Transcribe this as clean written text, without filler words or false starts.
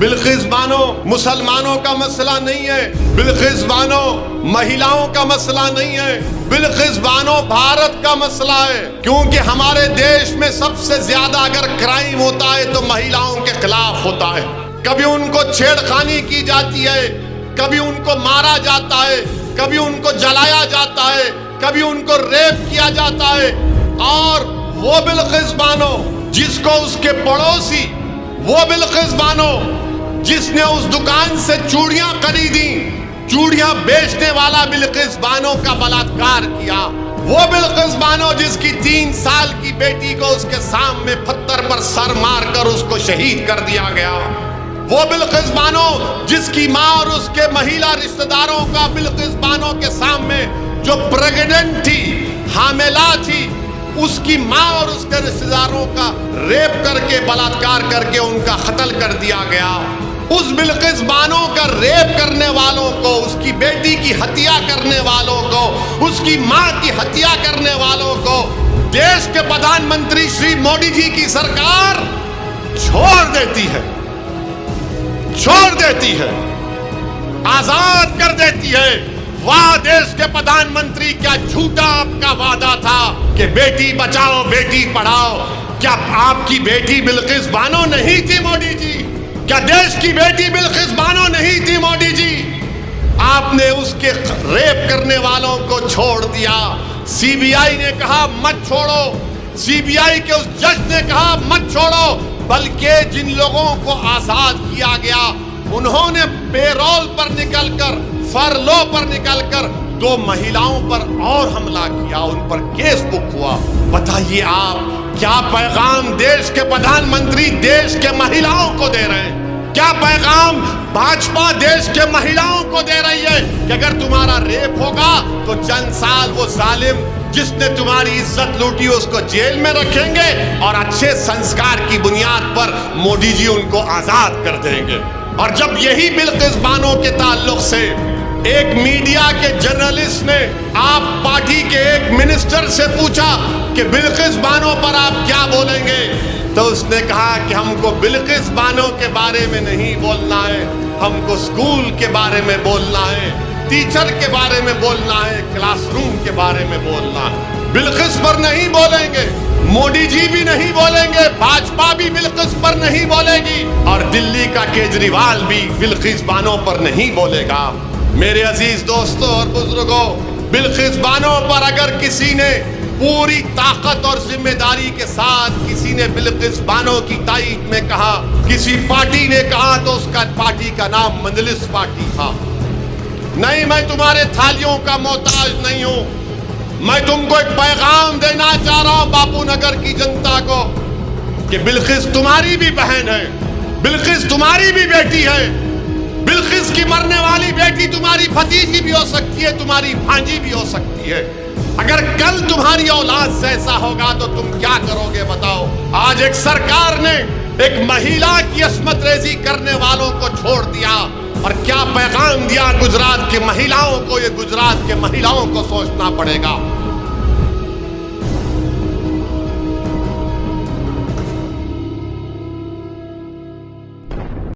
बिल्किस बानो मुसलमानों का मसला नहीं है, बिल्किस बानो महिलाओं का मसला नहीं है, बिल्किस बानो भारत का मसला है। क्योंकि हमारे देश में सबसे ज्यादा अगर क्राइम होता है तो महिलाओं के खिलाफ होता है। कभी उनको छेड़खानी की जाती है, कभी उनको मारा जाता है, कभी उनको जलाया जाता है, कभी उनको रेप किया जाता है। और वो बिल्किस बानो जिसको उसके पड़ोसी, वो बिल्किस बानो जिसने उस दुकान से चूड़ियां खरीदी, चूड़ियां बेचने वाला बिल्किस बानो का बलात्कार किया, वो बिल्किस बानो जिसकी 3 साल की बेटी को उसके सामने पत्थर पर सर मारकर उसको शहीद कर दिया गया, वो बिल्किस बानो जिसकी मां और उसके महिला रिश्तेदारों का बिल्किस बानो के सामने जो प्रेग्नेंट थी, हामिला थी, उसकी मां और उसके रिश्तेदारों का रेप करके बलात्कार करके उनका कत्ल कर दिया गया। उस बिल्किस बानो का रेप करने वालों को, उसकी बेटी की हत्या करने वालों को, उसकी मां की हत्या करने वालों को देश के प्रधानमंत्री श्री मोदी जी की सरकार छोड़ देती है, छोड़ देती है, आजाद कर देती है। वाह देश के प्रधानमंत्री, क्या झूठा आपका वादा था कि बेटी बचाओ बेटी पढ़ाओ। क्या आपकी बेटी बिल्किस बानो नहीं थी मोदी जी? क्या देश की बेटी बिल्किस बानो नहीं थी मोदी जी? आपने उसके रेप करने वालों को छोड़ दिया। सीबीआई ने कहा मत छोड़ो, सीबीआई के उस जज ने कहा मत छोड़ो, बल्कि जिन लोगों को आजाद किया गया उन्होंने पेरोल पर निकलकर, फरलो पर निकलकर 2 महिलाओं पर और हमला किया, उन पर केस बुक हुआ। बताइए आप क्या पैगाम देश के प्रधानमंत्री देश के महिलाओं को दे रहे हैं? क्या पैगाम भाजपा देश के महिलाओं को दे रही है कि अगर तुम्हारा रेप होगा तो चंद साल वो जालिम जिसने तुम्हारी इज्जत लूटी उसको जेल में रखेंगे और अच्छे संस्कार की बुनियाद पर मोदी जी उनको आजाद कर देंगे। और जब यही बिल्किस बानो के ताल्लुक से एक मीडिया के जर्नलिस्ट ने आप पार्टी के एक मिनिस्टर से पूछा कि बिल्किस बानो पर आप क्या बोलेंगे, तो उसने कहा कि हमको बिल्किस बानो के बारे में नहीं बोलना है, हमको स्कूल के बारे में बोलना है, टीचर के बारे में बोलना है, क्लासरूम के बारे में बोलना है। बिल्किस पर नहीं बोलेंगे, मोदी जी भी नहीं बोलेंगे, भाजपा भी बिल्किस पर नहीं बोलेगी और दिल्ली का केजरीवाल भी बिल्किस बानो पर नहीं बोलेगा। मेरे अजीज दोस्तों और बुजुर्गों, बिल्किस बानो पर अगर किसी ने पूरी ताकत और जिम्मेदारी के साथ किसी ने बिल्किस बानो की तारीफ में कहा, किसी पार्टी ने कहा, तो उसका पार्टी का नाम मजलिस पार्टी था। नहीं, मैं तुम्हारे थालियों का मोहताज नहीं हूं। मैं तुमको एक पैगाम देना चाह रहा हूं बापू नगर की जनता को कि बिल्किस तुम्हारी भी बहन है, बिल्किस तुम्हारी भी बेटी है, बिल्किस की मरने वाली बेटी तुम्हारी भतीजी भी हो सकती है, तुम्हारी भांजी भी हो सकती है। अगर कल तुम्हारी औलाद से ऐसा होगा तो तुम क्या करोगे बताओ? आज एक सरकार ने एक महिला की अस्मत रेजी करने वालों को छोड़ दिया और क्या पैगाम दिया गुजरात के महिलाओं को? ये गुजरात के महिलाओं को सोचना पड़ेगा।